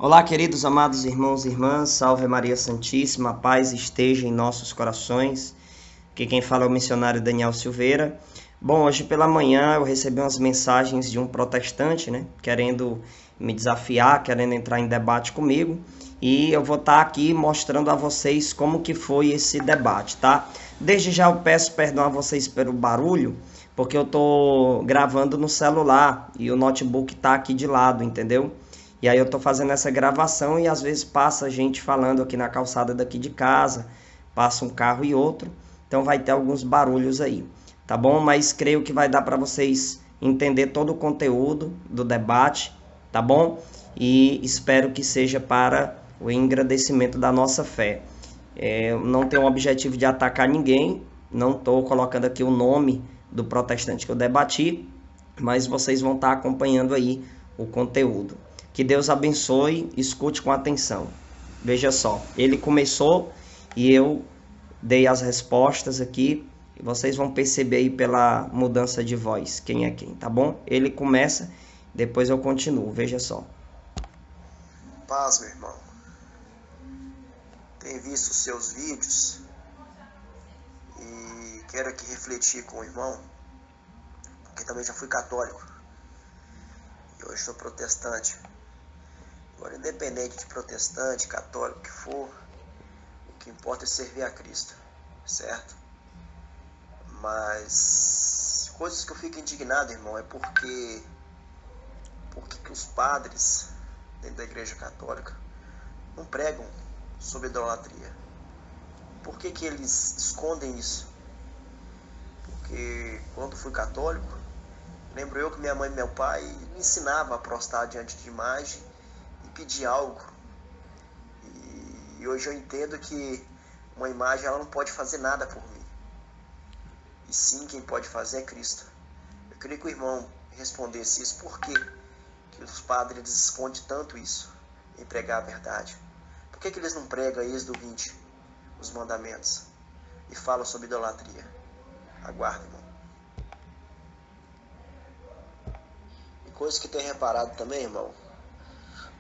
Olá, queridos amados irmãos e irmãs, salve Maria Santíssima, a paz esteja em nossos corações. Aqui quem fala é o missionário Daniel Silveira. Bom, hoje pela manhã eu recebi umas mensagens de um protestante, querendo me desafiar, querendo entrar em debate comigo. E eu vou estar aqui mostrando a vocês como que foi esse debate, tá? Desde já eu peço perdão a vocês pelo barulho, porque eu estou gravando no celular e o notebook está aqui de lado, entendeu? E aí eu tô fazendo essa gravação e às vezes passa gente falando aqui na calçada daqui de casa, passa um carro e outro, então vai ter alguns barulhos aí, tá bom? Mas creio que vai dar para vocês entender todo o conteúdo do debate, tá bom? E espero que seja para o engrandecimento da nossa fé. Eu não tenho o objetivo de atacar ninguém, não estou colocando aqui o nome do protestante que eu debati, mas vocês vão estar acompanhando aí o conteúdo. Que Deus abençoe, escute com atenção. Veja só, ele começou e eu dei as respostas aqui. E vocês vão perceber aí pela mudança de voz quem é quem, tá bom? Ele começa, depois eu continuo, veja só. Paz, meu irmão. Tenho visto os seus vídeos e quero aqui refletir com o irmão, porque também já fui católico e hoje sou protestante. Agora, independente de protestante, católico que for, o que importa é servir a Cristo, certo? Mas coisas que eu fico indignado, irmão, é porque que os padres dentro da Igreja Católica não pregam sobre idolatria. Por que eles escondem isso? Porque quando fui católico, lembro eu que minha mãe e meu pai me ensinavam a prostrar diante de imagem e pedir algo. E hoje eu entendo que uma imagem ela não pode fazer nada por mim. E sim, quem pode fazer é Cristo. Eu queria que o irmão respondesse isso. Por que os padres escondem tanto isso em pregar a verdade? Por que eles não pregam Êxodo 20, os mandamentos, e falam sobre idolatria? Aguarda, irmão. E coisa que tem reparado também, irmão,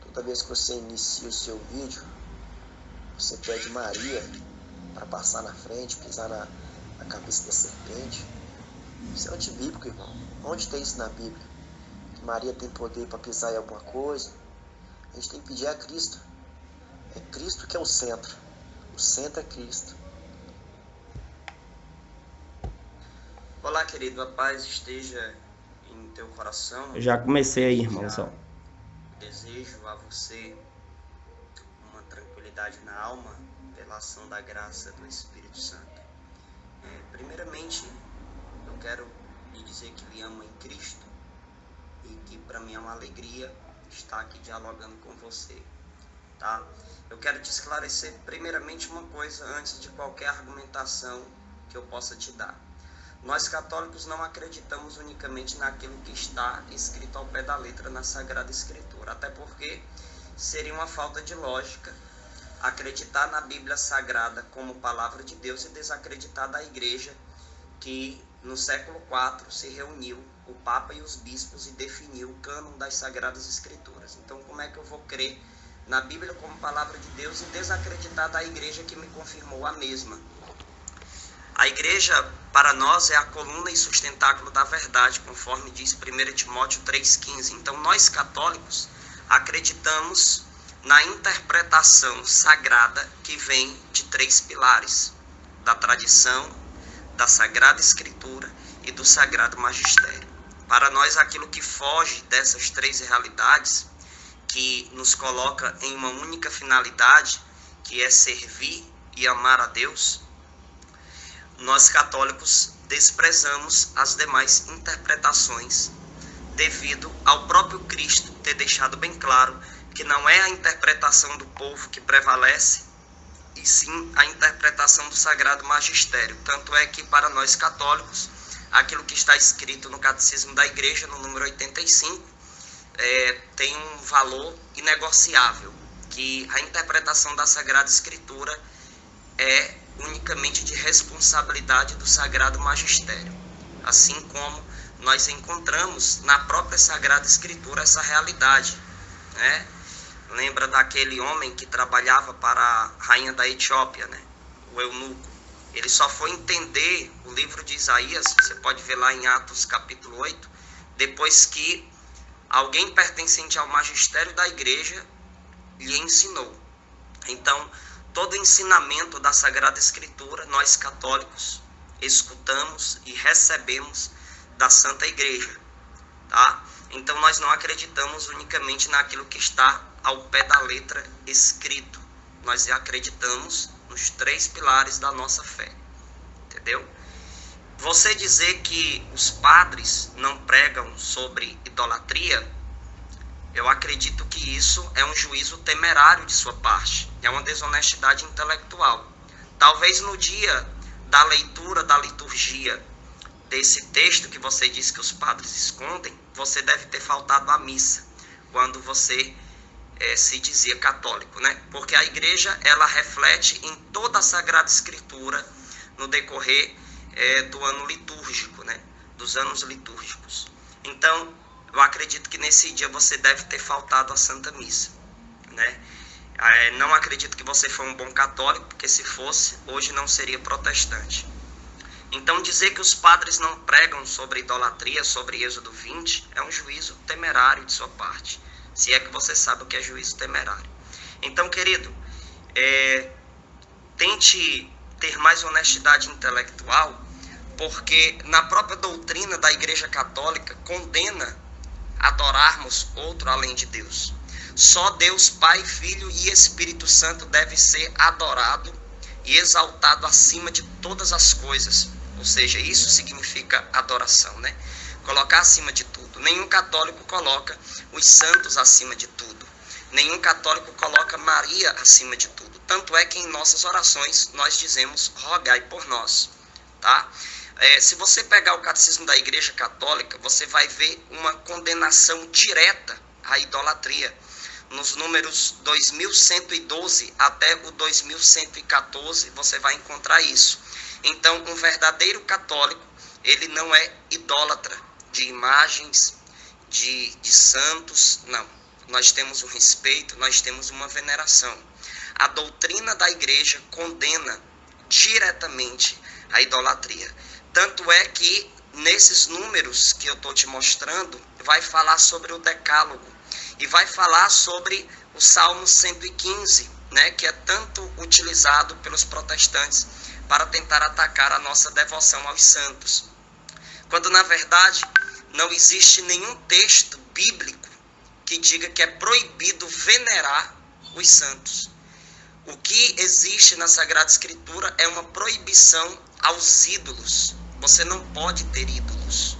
toda vez que você inicia o seu vídeo, você pede Maria para passar na frente, pisar na cabeça da serpente. Isso é antibíblico, irmão. Onde tem isso na Bíblia? Que Maria tem poder para pisar em alguma coisa? A gente tem que pedir a Cristo. É Cristo que é o centro. O centro é Cristo. Olá, querido, a paz esteja em teu coração. Eu já comecei aí, irmãozão. Desejo a você uma tranquilidade na alma pela ação da graça do Espírito Santo. Primeiramente, eu quero lhe dizer que lhe amo em Cristo e que para mim é uma alegria estar aqui dialogando com você, tá? Eu quero te esclarecer primeiramente uma coisa antes de qualquer argumentação que eu possa te dar. Nós católicos não acreditamos unicamente naquilo que está escrito ao pé da letra na Sagrada Escritura, até porque seria uma falta de lógica acreditar na Bíblia Sagrada como palavra de Deus e desacreditar da Igreja que no século IV se reuniu o Papa e os bispos e definiu o cânon das Sagradas Escrituras. Então como é que eu vou crer na Bíblia como palavra de Deus e desacreditar da Igreja que me confirmou a mesma? A Igreja, para nós, é a coluna e sustentáculo da verdade, conforme diz 1 Timóteo 3,15. Então, nós católicos acreditamos na interpretação sagrada que vem de três pilares: da tradição, da Sagrada Escritura e do Sagrado Magistério. Para nós, aquilo que foge dessas três realidades, que nos coloca em uma única finalidade, que é servir e amar a Deus, nós católicos desprezamos as demais interpretações, devido ao próprio Cristo ter deixado bem claro que não é a interpretação do povo que prevalece, e sim a interpretação do Sagrado Magistério. Tanto é que para nós católicos, aquilo que está escrito no Catecismo da Igreja, no número 85, tem um valor inegociável, que a interpretação da Sagrada Escritura é unicamente de responsabilidade do Sagrado Magistério, assim como nós encontramos na própria Sagrada Escritura essa realidade, Lembra daquele homem que trabalhava para a rainha da Etiópia, né? O eunuco. Ele só foi entender o livro de Isaías, você pode ver lá em Atos capítulo 8, depois que alguém pertencente ao magistério da igreja lhe ensinou. Então, todo ensinamento da Sagrada Escritura, nós católicos escutamos e recebemos da Santa Igreja, tá? Então, nós não acreditamos unicamente naquilo que está ao pé da letra escrito. Nós acreditamos nos 3 pilares da nossa fé, entendeu? Você dizer que os padres não pregam sobre idolatria, eu acredito que isso é um juízo temerário de sua parte, é uma desonestidade intelectual. Talvez no dia da leitura da liturgia desse texto que você diz que os padres escondem, você deve ter faltado à missa, quando você se dizia católico, né? Porque a igreja, ela reflete em toda a Sagrada Escritura no decorrer do ano litúrgico, né? Dos anos litúrgicos. Então, eu acredito que nesse dia você deve ter faltado à Santa Missa, né? Não acredito que você foi um bom católico, porque se fosse, hoje não seria protestante. Então, dizer que os padres não pregam sobre idolatria, sobre Êxodo 20, é um juízo temerário de sua parte. Se é que você sabe o que é juízo temerário. Então, querido, tente ter mais honestidade intelectual, porque na própria doutrina da Igreja Católica condena adorarmos outro além de Deus. Só Deus, Pai, Filho e Espírito Santo deve ser adorado e exaltado acima de todas as coisas. Ou seja, isso significa adoração, né? Colocar acima de tudo. Nenhum católico coloca os santos acima de tudo. Nenhum católico coloca Maria acima de tudo. Tanto é que em nossas orações nós dizemos, rogai por nós, tá? Se você pegar o Catecismo da Igreja Católica, você vai ver uma condenação direta à idolatria. Nos números 2112 até o 2114, você vai encontrar isso. Então, um verdadeiro católico, ele não é idólatra de imagens, de santos, não. Nós temos um respeito, nós temos uma veneração. A doutrina da igreja condena diretamente a idolatria. Tanto é que nesses números que eu estou te mostrando, vai falar sobre o decálogo e vai falar sobre o Salmo 115, né, que é tanto utilizado pelos protestantes para tentar atacar a nossa devoção aos santos. Quando na verdade não existe nenhum texto bíblico que diga que é proibido venerar os santos. O que existe na Sagrada Escritura é uma proibição aos ídolos. Você não pode ter ídolos.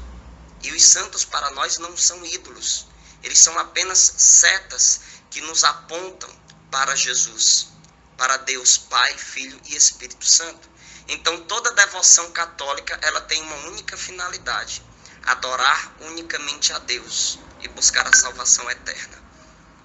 E os santos para nós não são ídolos. Eles são apenas setas que nos apontam para Jesus, para Deus Pai, Filho e Espírito Santo. Então toda devoção católica, ela tem uma única finalidade: adorar unicamente a Deus e buscar a salvação eterna.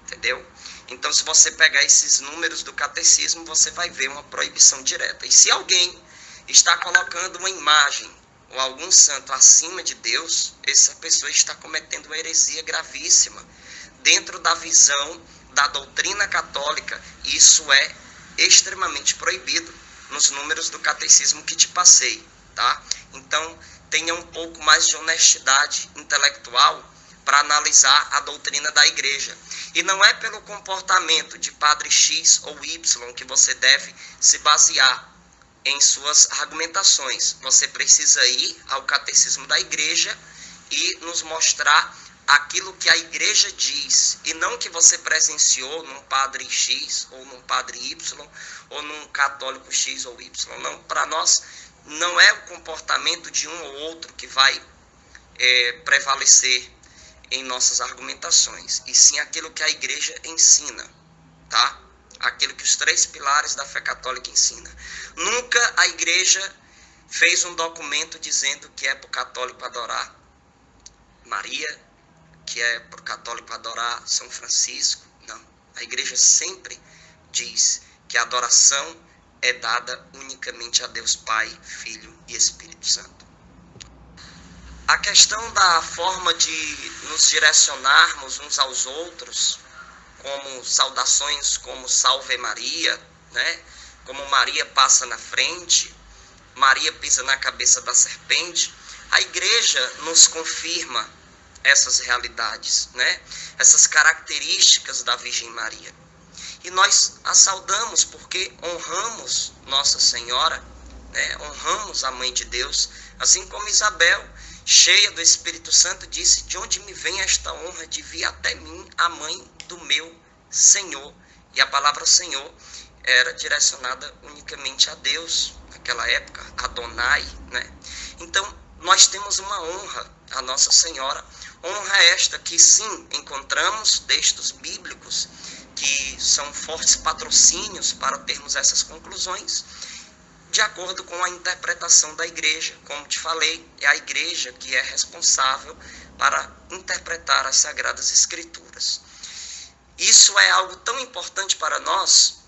Entendeu? Então, se você pegar esses números do catecismo, você vai ver uma proibição direta. E se alguém está colocando uma imagem ou algum santo acima de Deus, essa pessoa está cometendo uma heresia gravíssima. Dentro da visão da doutrina católica, isso é extremamente proibido nos números do catecismo que te passei, tá? Então, tenha um pouco mais de honestidade intelectual para analisar a doutrina da igreja. E não é pelo comportamento de padre X ou Y que você deve se basear em suas argumentações. Você precisa ir ao catecismo da igreja e nos mostrar aquilo que a igreja diz, e não que você presenciou num padre X ou num padre Y ou num católico X ou Y. Não, para nós não é o comportamento de um ou outro que vai prevalecer em nossas argumentações, e sim aquilo que a igreja ensina, tá? Aquilo que os 3 pilares da fé católica ensina. Nunca a igreja fez um documento dizendo que é para o católico adorar Maria, que é para o católico adorar São Francisco. Não. A igreja sempre diz que a adoração é dada unicamente a Deus Pai, Filho e Espírito Santo. A questão da forma de nos direcionarmos uns aos outros, como saudações como Salve Maria, né? Como Maria passa na frente, Maria pisa na cabeça da serpente. A igreja nos confirma essas realidades, né? Essas características da Virgem Maria. E nós a saudamos porque honramos Nossa Senhora, né? Honramos a Mãe de Deus, assim como Isabel, cheia do Espírito Santo, disse: de onde me vem esta honra de vir até mim a mãe do meu Senhor? E a palavra Senhor era direcionada unicamente a Deus, naquela época, Adonai, né? Então, nós temos uma honra a Nossa Senhora, honra esta que sim, encontramos textos bíblicos que são fortes patrocínios para termos essas conclusões, de acordo com a interpretação da igreja. Como te falei, é a igreja que é responsável para interpretar as Sagradas Escrituras. Isso é algo tão importante para nós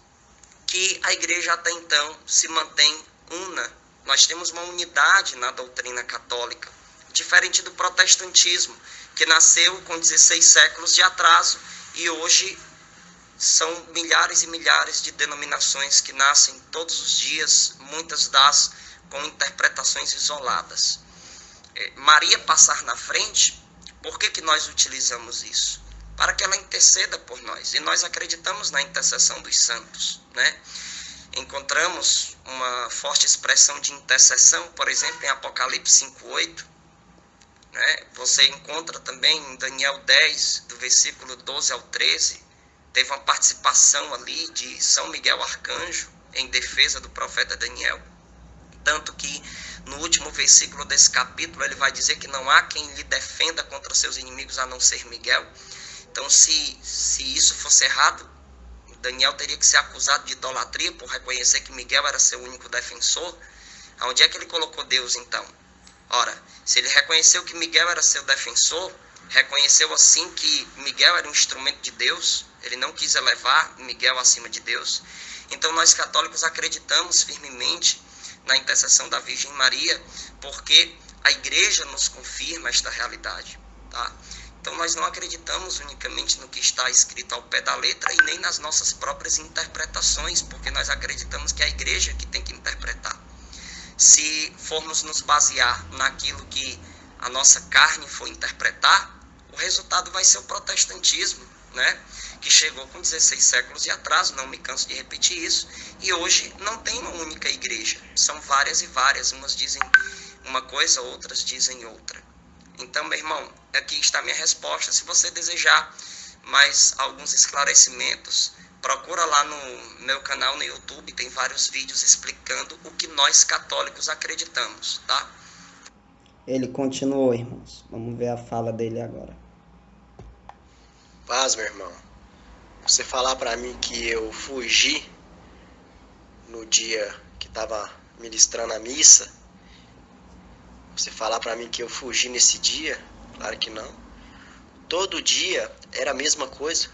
que a igreja até então se mantém una. Nós temos uma unidade na doutrina católica, diferente do protestantismo, que nasceu com 16 séculos de atraso e hoje são milhares e milhares de denominações que nascem todos os dias, muitas das com interpretações isoladas. Maria passar na frente, por que nós utilizamos isso? Para que ela interceda por nós, e nós acreditamos na intercessão dos santos, né? Encontramos uma forte expressão de intercessão, por exemplo, em Apocalipse 5:8, né? Você encontra também em Daniel 10, do versículo 12 ao 13, teve uma participação ali de São Miguel Arcanjo em defesa do profeta Daniel. Tanto que no último versículo desse capítulo ele vai dizer que não há quem lhe defenda contra seus inimigos a não ser Miguel. Então, se isso fosse errado, Daniel teria que ser acusado de idolatria por reconhecer que Miguel era seu único defensor. Aonde é que ele colocou Deus então? Ora, se ele reconheceu que Miguel era seu defensor, reconheceu assim que Miguel era um instrumento de Deus, ele não quis elevar Miguel acima de Deus. Então nós católicos acreditamos firmemente na intercessão da Virgem Maria, porque a igreja nos confirma esta realidade, tá? Então nós não acreditamos unicamente no que está escrito ao pé da letra e nem nas nossas próprias interpretações, porque nós acreditamos que é a igreja que tem que interpretar. Se formos nos basear naquilo que a nossa carne for interpretar, o resultado vai ser o protestantismo, né? Que chegou com 16 séculos de atraso, não me canso de repetir isso, e hoje não tem uma única igreja, são várias e várias, umas dizem uma coisa, outras dizem outra. Então, meu irmão, aqui está a minha resposta. Se você desejar mais alguns esclarecimentos, procura lá no meu canal no YouTube, tem vários vídeos explicando o que nós católicos acreditamos, tá? Ele continuou, irmãos. Vamos ver a fala dele agora. Paz, meu irmão. Você falar para mim que eu fugi no dia que estava ministrando a missa, você falar para mim que eu fugi nesse dia, claro que não. Todo dia era a mesma coisa.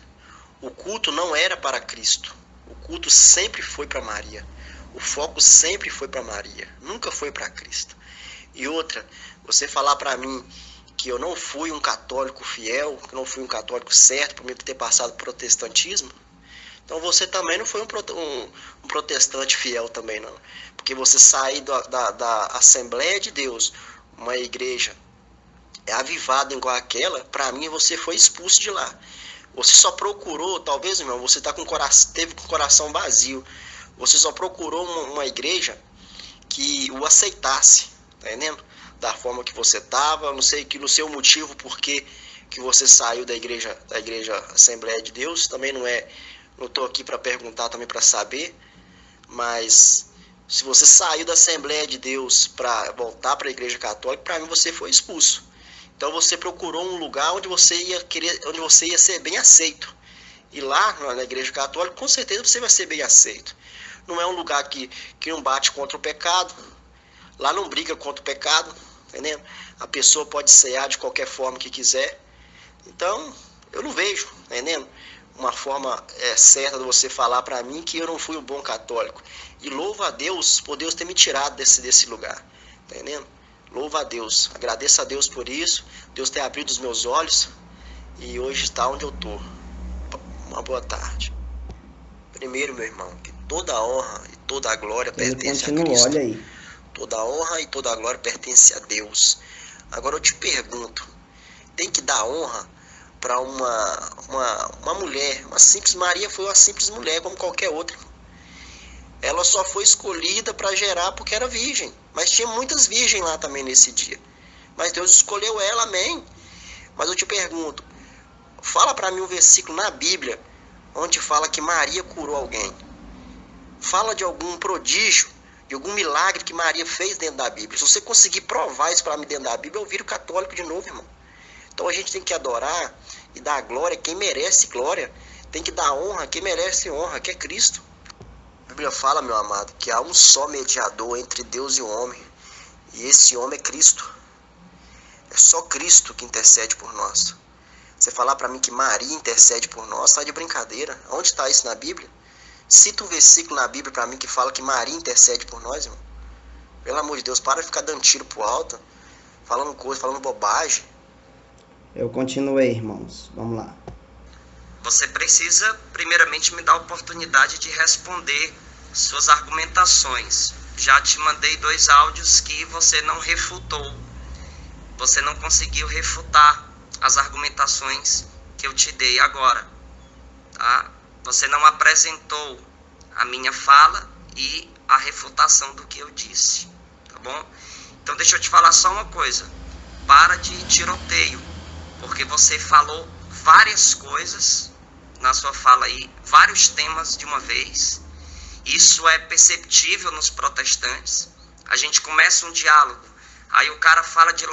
O culto não era para Cristo. O culto sempre foi para Maria. O foco sempre foi para Maria. Nunca foi para Cristo. E outra, você falar para mim que eu não fui um católico fiel, que eu não fui um católico certo por mim ter passado protestantismo, então você também não foi um protestante fiel também não. Porque você sair da Assembleia de Deus, uma igreja avivada igual aquela, para mim você foi expulso de lá. Você só procurou, talvez, irmão, você teve com o coração vazio. Você só procurou uma igreja que o aceitasse, tá entendendo? Da forma que você estava, não sei que no seu motivo porque que você saiu da igreja Assembleia de Deus, também não estou aqui para perguntar, também para saber, mas se você saiu da Assembleia de Deus para voltar para a Igreja Católica, para mim você foi expulso. Então você procurou um lugar onde você ia ser bem aceito. E lá na Igreja Católica, com certeza você vai ser bem aceito. Não é um lugar que não bate contra o pecado. Lá não briga contra o pecado, entendeu? A pessoa pode cear de qualquer forma que quiser. Então, eu não vejo, entendeu? Uma forma certa de você falar para mim que eu não fui um bom católico. E louvo a Deus por Deus ter me tirado desse lugar, entendeu? Louvo a Deus, agradeço a Deus por isso. Deus ter abrido os meus olhos e hoje está onde eu estou. Uma boa tarde. Primeiro, meu irmão, que toda a honra e toda a glória pertence a Cristo. Olha aí. Toda a honra e toda a glória pertence a Deus. Agora eu te pergunto, tem que dar honra para uma mulher, uma simples Maria foi uma simples mulher como qualquer outra. Ela só foi escolhida para gerar porque era virgem, mas tinha muitas virgens lá também nesse dia. Mas Deus escolheu ela, amém. Mas eu te pergunto, fala para mim um versículo na Bíblia onde fala que Maria curou alguém. Fala de algum prodígio, de algum milagre que Maria fez dentro da Bíblia. Se você conseguir provar isso para mim dentro da Bíblia, eu viro católico de novo, irmão. Então a gente tem que adorar e dar glória a quem merece glória. Tem que dar honra a quem merece honra, que é Cristo. A Bíblia fala, meu amado, que há um só mediador entre Deus e o homem. E esse homem é Cristo. É só Cristo que intercede por nós. Você falar para mim que Maria intercede por nós, tá de brincadeira. Onde está isso na Bíblia? Cita um versículo na Bíblia para mim que fala que Maria intercede por nós, irmão. Pelo amor de Deus, para de ficar dando tiro pro alto, falando coisa, falando bobagem. Eu continuei, irmãos. Vamos lá. Você precisa, primeiramente, me dar a oportunidade de responder suas argumentações. Já te mandei 2 áudios que você não refutou. Você não conseguiu refutar as argumentações que eu te dei agora, tá? Você não apresentou a minha fala e a refutação do que eu disse, tá bom? Então deixa eu te falar só uma coisa. Para de tiroteio, porque você falou várias coisas na sua fala aí, vários temas de uma vez. Isso é perceptível nos protestantes. A gente começa um diálogo, aí o cara fala de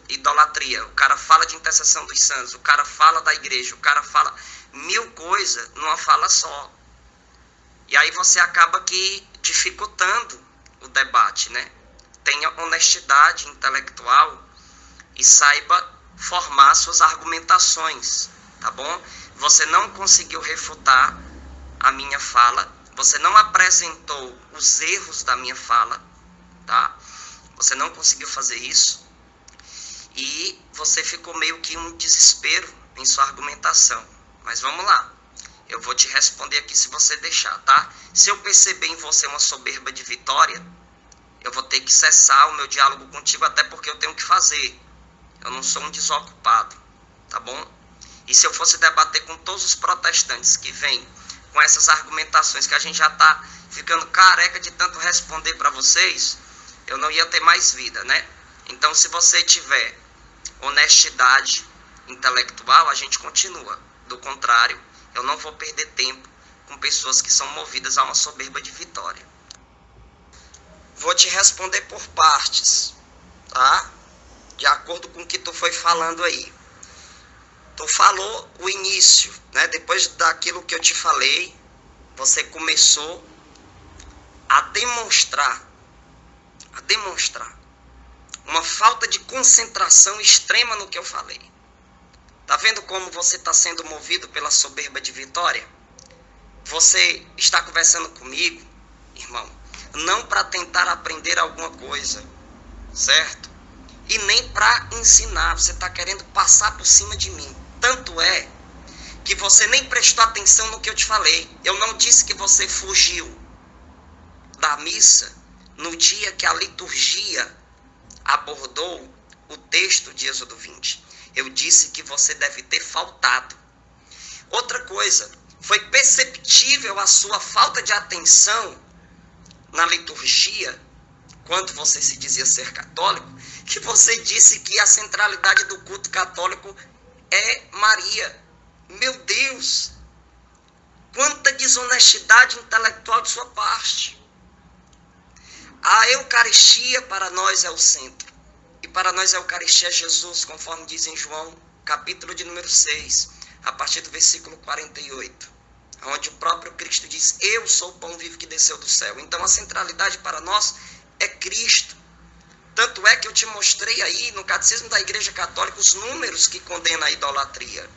idolatria, o cara fala de intercessão dos santos, o cara fala da igreja, o cara fala 1000 coisas numa fala só. E aí você acaba que dificultando o debate, né? Tenha honestidade intelectual e saiba formar suas argumentações, tá bom? Você não conseguiu refutar a minha fala, você não apresentou os erros da minha fala, tá? Você não conseguiu fazer isso e você ficou meio que um desespero em sua argumentação. Mas vamos lá, eu vou te responder aqui se você deixar, tá? Se eu perceber em você uma soberba de vitória, eu vou ter que cessar o meu diálogo contigo, até porque eu tenho que fazer. Eu não sou um desocupado, tá bom? E se eu fosse debater com todos os protestantes que vêm com essas argumentações que a gente já está ficando careca de tanto responder para vocês, eu não ia ter mais vida, né? Então, se você tiver honestidade intelectual, a gente continua. Do contrário, eu não vou perder tempo com pessoas que são movidas a uma soberba de vitória. Vou te responder por partes, tá? De acordo com o que tu foi falando aí. Tu falou o início, né? Depois daquilo que eu te falei, você começou a demonstrar uma falta de concentração extrema no que eu falei. Tá vendo como você está sendo movido pela soberba de vitória? Você está conversando comigo, irmão, não para tentar aprender alguma coisa, certo? E nem para ensinar, você está querendo passar por cima de mim. Tanto é que você nem prestou atenção no que eu te falei. Eu não disse que você fugiu da missa no dia que a liturgia abordou o texto de Êxodo 20. Eu disse que você deve ter faltado. Outra coisa, foi perceptível a sua falta de atenção na liturgia, quando você se dizia ser católico, que você disse que a centralidade do culto católico é Maria. Meu Deus! Quanta desonestidade intelectual de sua parte. A Eucaristia para nós é o centro. E para nós a Eucaristia é Jesus, conforme diz em João, capítulo de número 6, a partir do versículo 48. Onde o próprio Cristo diz, eu sou o pão vivo que desceu do céu. Então a centralidade para nós é Cristo. Tanto é que eu te mostrei aí no Catecismo da Igreja Católica os números que condenam a idolatria.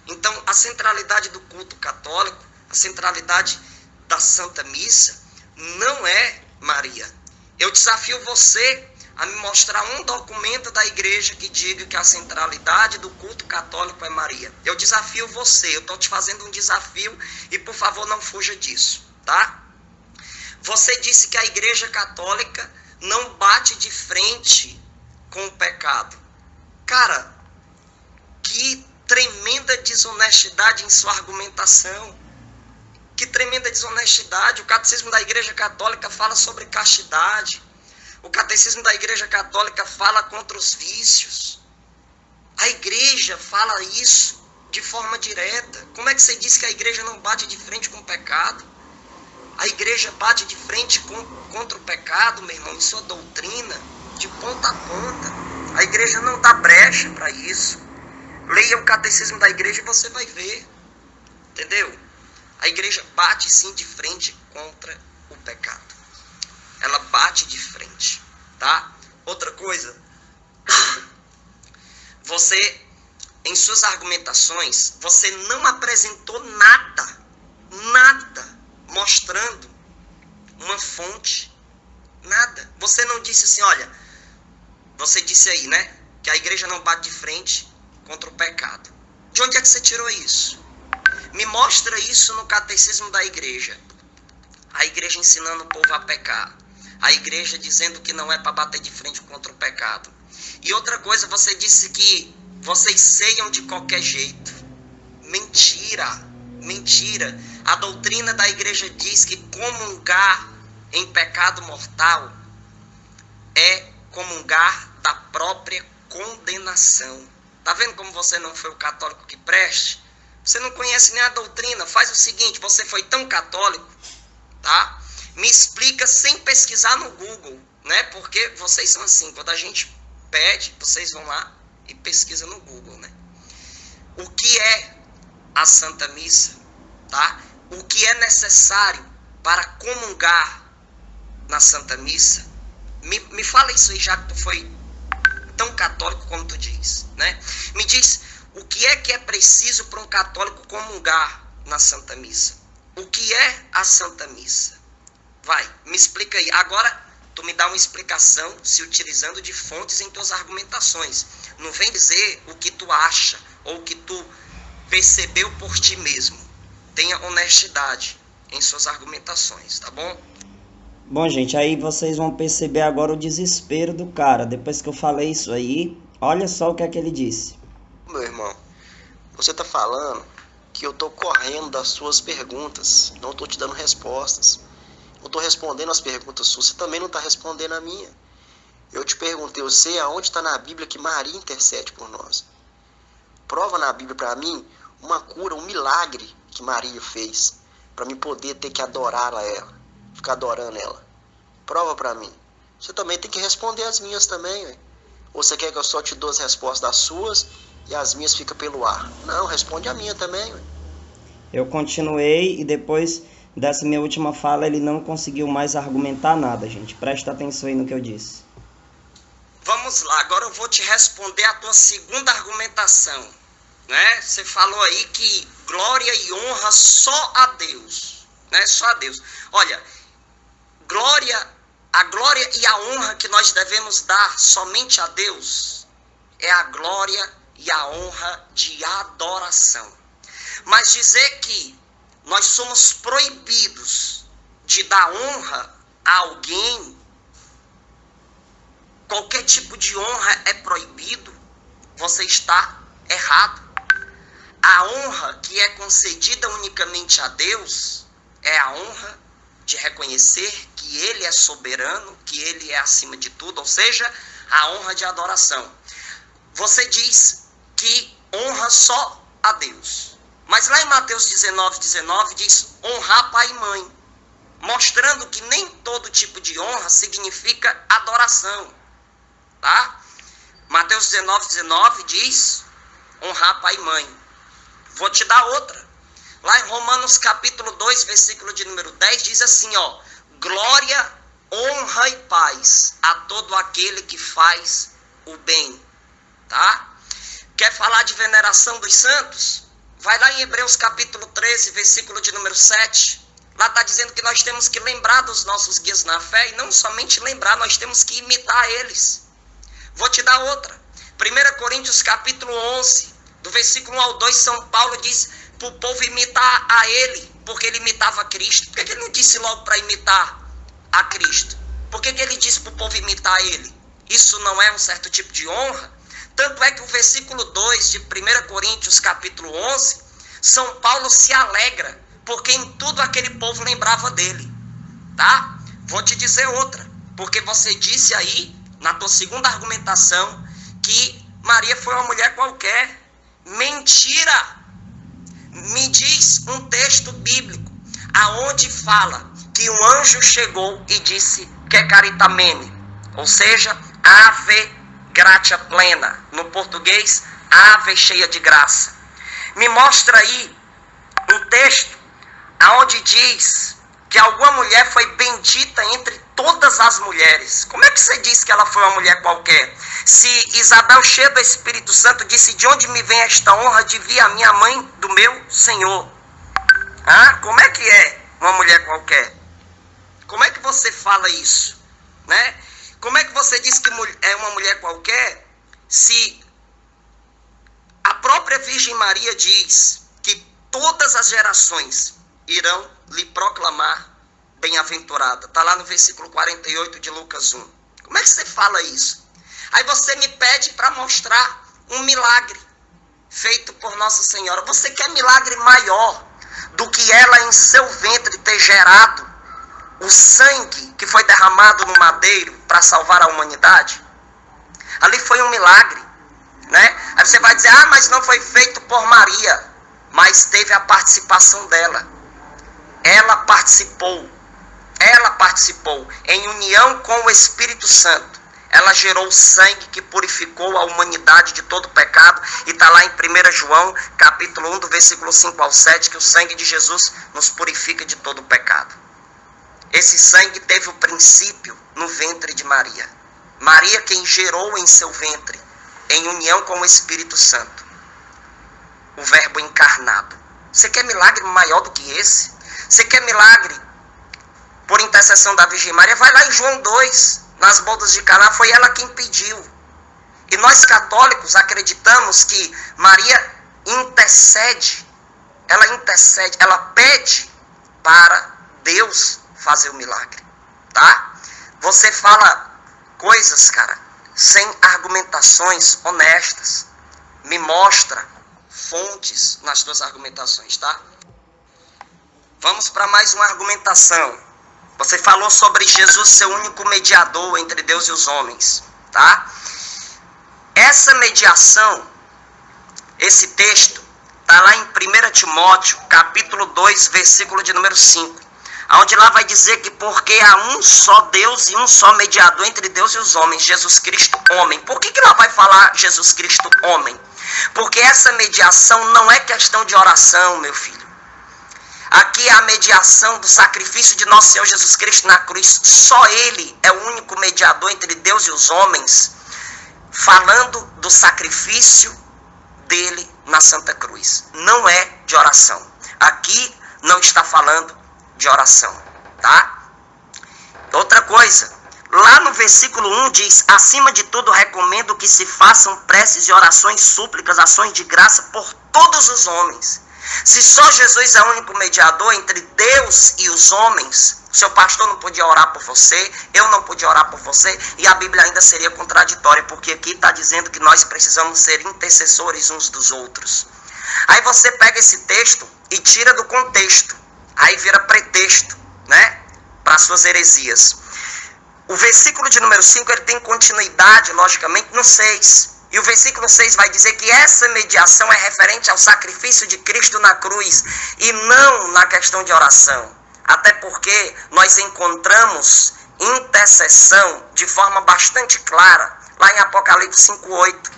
Então a centralidade do culto católico, a centralidade da Santa Missa, não é Maria. Eu desafio você a me mostrar um documento da igreja que diga que a centralidade do culto católico é Maria. Eu desafio você, eu estou te fazendo um desafio e por favor não fuja disso, tá? Você disse que a igreja católica não bate de frente com o pecado. Cara, que tremenda desonestidade em sua argumentação. Que tremenda desonestidade. O catecismo da igreja católica fala sobre castidade. O catecismo da igreja católica fala contra os vícios. A igreja fala isso de forma direta. Como é que você diz que a igreja não bate de frente com o pecado? A igreja bate de frente contra o pecado, meu irmão, em sua doutrina, de ponta a ponta. A igreja não dá brecha para isso. Leia o catecismo da igreja e você vai ver. Entendeu? A igreja bate sim de frente contra o pecado. Ela bate de frente, tá? Outra coisa, você, em suas argumentações, você não apresentou nada mostrando uma fonte, nada. Você não disse assim, olha, você disse aí, né, que a igreja não bate de frente contra o pecado. De onde é que você tirou isso? Me mostra isso no catecismo da igreja. A igreja ensinando o povo a pecar. A igreja dizendo que não é para bater de frente contra o pecado. E outra coisa, você disse que vocês ceiam de qualquer jeito. Mentira. A doutrina da igreja diz que comungar em pecado mortal é comungar da própria condenação. Tá vendo como você não foi o católico que preste? Você não conhece nem a doutrina. Faz o seguinte, você foi tão católico, tá? Me explica sem pesquisar no Google, né? Porque vocês são assim, quando a gente pede, vocês vão lá e pesquisam no Google, né? O que é a Santa Missa, tá? O que é necessário para comungar na Santa Missa? Me fala isso aí, já que tu foi tão católico como tu diz, né? Me diz, o que é preciso para um católico comungar na Santa Missa? O que é a Santa Missa? Vai, me explica aí. Agora, tu me dá uma explicação se utilizando de fontes em tuas argumentações. Não vem dizer o que tu acha ou o que tu percebeu por ti mesmo. Tenha honestidade em suas argumentações, tá bom? Bom, gente, aí vocês vão perceber agora o desespero do cara. Depois que eu falei isso aí, olha só o que é que ele disse. Meu irmão, você tá falando que eu tô correndo das suas perguntas. Não tô te dando respostas. Eu tô respondendo as perguntas suas, você também não tá respondendo a minha. Eu te perguntei, eu sei aonde está na Bíblia que Maria intercede por nós. Prova na Bíblia para mim uma cura, um milagre que Maria fez, para mim poder ter que adorar ela, ficar adorando ela. Prova para mim. Você também tem que responder as minhas também, ué. Ou você quer que eu só te dou as respostas das suas e as minhas ficam pelo ar? Não, responde a minha também, ué. Eu continuei e depois dessa minha última fala ele não conseguiu mais argumentar nada, gente. Presta atenção aí no que eu disse. Vamos lá, agora eu vou te responder a tua segunda argumentação, né? Você falou aí que glória e honra só a Deus, né? Só a Deus. Olha, a glória e a honra que nós devemos dar somente a Deus é a glória e a honra de adoração. Mas dizer que nós somos proibidos de dar honra a alguém, qualquer tipo de honra é proibido, você está errado. A honra que é concedida unicamente a Deus é a honra de reconhecer que Ele é soberano, que Ele é acima de tudo, ou seja, a honra de adoração. Você diz que honra só a Deus. Mas lá em Mateus 19 diz honrar pai e mãe, mostrando que nem todo tipo de honra significa adoração, tá? Mateus 19 diz honrar pai e mãe. Vou te dar outra. Lá em Romanos capítulo 2, versículo de número 10, diz assim, ó: glória, honra e paz a todo aquele que faz o bem, tá? Quer falar de veneração dos santos? Vai lá em Hebreus capítulo 13, versículo de número 7. Lá está dizendo que nós temos que lembrar dos nossos guias na fé, e não somente lembrar, nós temos que imitar eles. Vou te dar outra. 1 Coríntios capítulo 11, do versículo 1 ao 2, São Paulo diz para o povo imitar a ele, porque ele imitava Cristo. Por que ele não disse logo para imitar a Cristo? Por que ele disse para o povo imitar ele? Isso não é um certo tipo de honra? Tanto é que o versículo 2 de 1 Coríntios capítulo 11, São Paulo se alegra, porque em tudo aquele povo lembrava dele, tá? Vou te dizer outra, porque você disse aí, na tua segunda argumentação, que Maria foi uma mulher qualquer. Mentira! Me diz um texto bíblico, aonde fala que um anjo chegou e disse que caritamene, ou seja, ave gratia plena, no português, ave cheia de graça. Me mostra aí um texto aonde diz que alguma mulher foi bendita entre todas as mulheres. Como é que você diz que ela foi uma mulher qualquer? Se Isabel, cheia do Espírito Santo, disse: de onde me vem esta honra de vir a minha mãe do meu Senhor? Como é que é uma mulher qualquer? Como é que você fala isso? Né? Como é que você diz que é uma mulher qualquer se a própria Virgem Maria diz que todas as gerações irão lhe proclamar bem-aventurada? Está lá no versículo 48 de Lucas 1. Como é que você fala isso? Aí você me pede para mostrar um milagre feito por Nossa Senhora. Você quer milagre maior do que ela em seu ventre ter gerado o sangue que foi derramado no madeiro para salvar a humanidade? Ali foi um milagre, né? Aí você vai dizer: mas não foi feito por Maria. Mas teve a participação dela. Ela participou em união com o Espírito Santo. Ela gerou o sangue que purificou a humanidade de todo pecado. E está lá em 1 João, capítulo 1, do versículo 5 ao 7, que o sangue de Jesus nos purifica de todo pecado. Esse sangue teve o princípio no ventre de Maria. Maria quem gerou em seu ventre, em união com o Espírito Santo, o verbo encarnado. Você quer milagre maior do que esse? Você quer milagre por intercessão da Virgem Maria? Vai lá em João 2, nas bodas de Caná, foi ela quem pediu. E nós católicos acreditamos que Maria intercede, ela pede para Deus fazer o milagre, tá? Você fala coisas, cara, sem argumentações honestas. Me mostra fontes nas tuas argumentações, tá? Vamos para mais uma argumentação. Você falou sobre Jesus ser o único mediador entre Deus e os homens, tá? Essa mediação, esse texto, está lá em 1 Timóteo, capítulo 2, versículo de número 5. Onde lá vai dizer que porque há um só Deus e um só mediador entre Deus e os homens, Jesus Cristo homem. Por que lá vai falar Jesus Cristo homem? Porque essa mediação não é questão de oração, meu filho. Aqui é a mediação do sacrifício de nosso Senhor Jesus Cristo na cruz. Só Ele é o único mediador entre Deus e os homens, falando do sacrifício dele na Santa Cruz. Não é de oração. Aqui não está falando de oração, tá? Outra coisa, lá no versículo 1 diz: acima de tudo recomendo que se façam preces e orações, súplicas, ações de graça por todos os homens. Se só Jesus é o único mediador entre Deus e os homens, o seu pastor não podia orar por você, eu não podia orar por você, e a Bíblia ainda seria contraditória, porque aqui está dizendo que nós precisamos ser intercessores uns dos outros. Aí você pega esse texto e tira do contexto, aí vira pretexto, né, para suas heresias. O versículo de número 5, ele tem continuidade, logicamente, no 6. E o versículo 6 vai dizer que essa mediação é referente ao sacrifício de Cristo na cruz e não na questão de oração. Até porque nós encontramos intercessão de forma bastante clara lá em Apocalipse 5:8,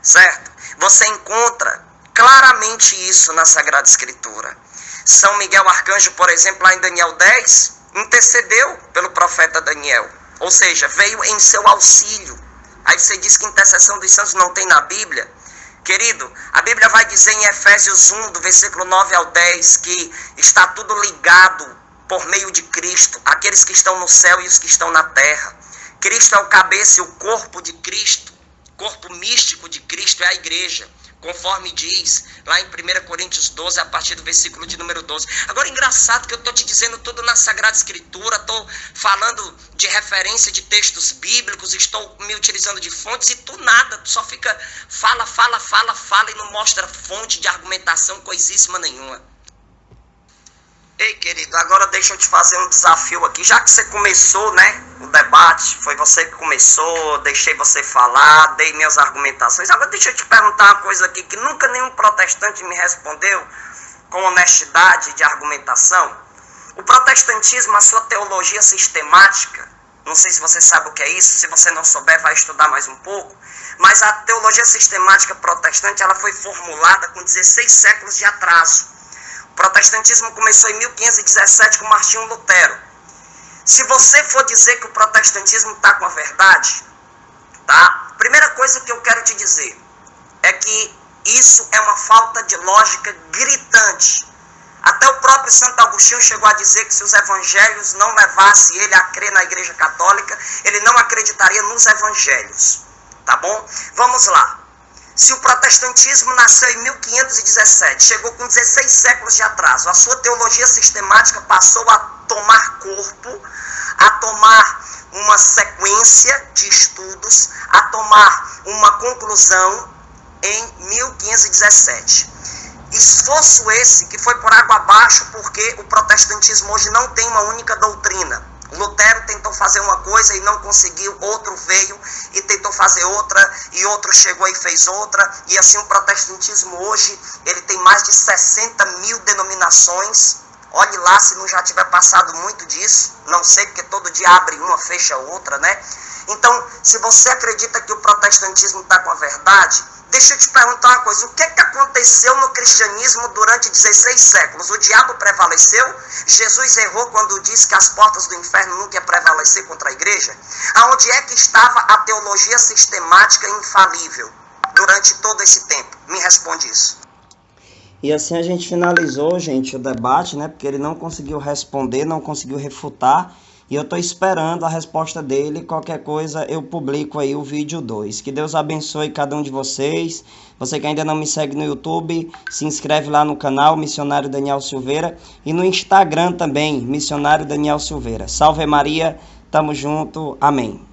certo? Você encontra claramente isso na Sagrada Escritura. São Miguel Arcanjo, por exemplo, lá em Daniel 10, intercedeu pelo profeta Daniel, ou seja, veio em seu auxílio. Aí você diz que intercessão dos santos não tem na Bíblia. Querido, a Bíblia vai dizer em Efésios 1, do versículo 9 ao 10, que está tudo ligado por meio de Cristo, aqueles que estão no céu e os que estão na terra. Cristo é o cabeça e o corpo de Cristo, corpo místico de Cristo é a igreja, conforme diz lá em 1 Coríntios 12, a partir do versículo de número 12. Agora, engraçado que eu estou te dizendo tudo na Sagrada Escritura, estou falando de referência de textos bíblicos, estou me utilizando de fontes e tu nada, tu só fica fala e não mostra fonte de argumentação coisíssima nenhuma. Ei, querido, agora deixa eu te fazer um desafio aqui. Já que você começou, né, o debate, foi você que começou, deixei você falar, dei minhas argumentações. Agora deixa eu te perguntar uma coisa aqui que nunca nenhum protestante me respondeu com honestidade de argumentação. O protestantismo, a sua teologia sistemática, não sei se você sabe o que é isso, se você não souber, vai estudar mais um pouco, mas a teologia sistemática protestante, ela foi formulada com 16 séculos de atraso. O protestantismo começou em 1517 com Martinho Lutero. Se você for dizer que o protestantismo está com a verdade, tá? Primeira coisa que eu quero te dizer é que isso é uma falta de lógica gritante. Até o próprio Santo Agostinho chegou a dizer que se os evangelhos não levassem ele a crer na Igreja Católica, ele não acreditaria nos evangelhos. Tá bom? Vamos lá. Se o protestantismo nasceu em 1517, chegou com 16 séculos de atraso, a sua teologia sistemática passou a tomar corpo, a tomar uma sequência de estudos, a tomar uma conclusão em 1517. Esforço esse que foi por água abaixo porque o protestantismo hoje não tem uma única doutrina. Lutero tentou fazer uma coisa e não conseguiu, outro veio e tentou fazer outra, e outro chegou e fez outra, e assim o protestantismo hoje, ele tem mais de 60 mil denominações. Olhe lá se não já tiver passado muito disso, não sei, porque todo dia abre uma, fecha outra, né? Então, se você acredita que o protestantismo está com a verdade, deixa eu te perguntar uma coisa, o que aconteceu no cristianismo durante 16 séculos? O diabo prevaleceu? Jesus errou quando disse que as portas do inferno nunca iam prevalecer contra a igreja? Aonde é que estava a teologia sistemática infalível durante todo esse tempo? Me responde isso. E assim a gente finalizou, gente, o debate, né? Porque ele não conseguiu responder, não conseguiu refutar. E eu estou esperando a resposta dele. Qualquer coisa eu publico aí o vídeo 2. Que Deus abençoe cada um de vocês. Você que ainda não me segue no YouTube, se inscreve lá no canal Missionário Daniel Silveira. E no Instagram também, Missionário Daniel Silveira. Salve Maria, tamo junto, amém.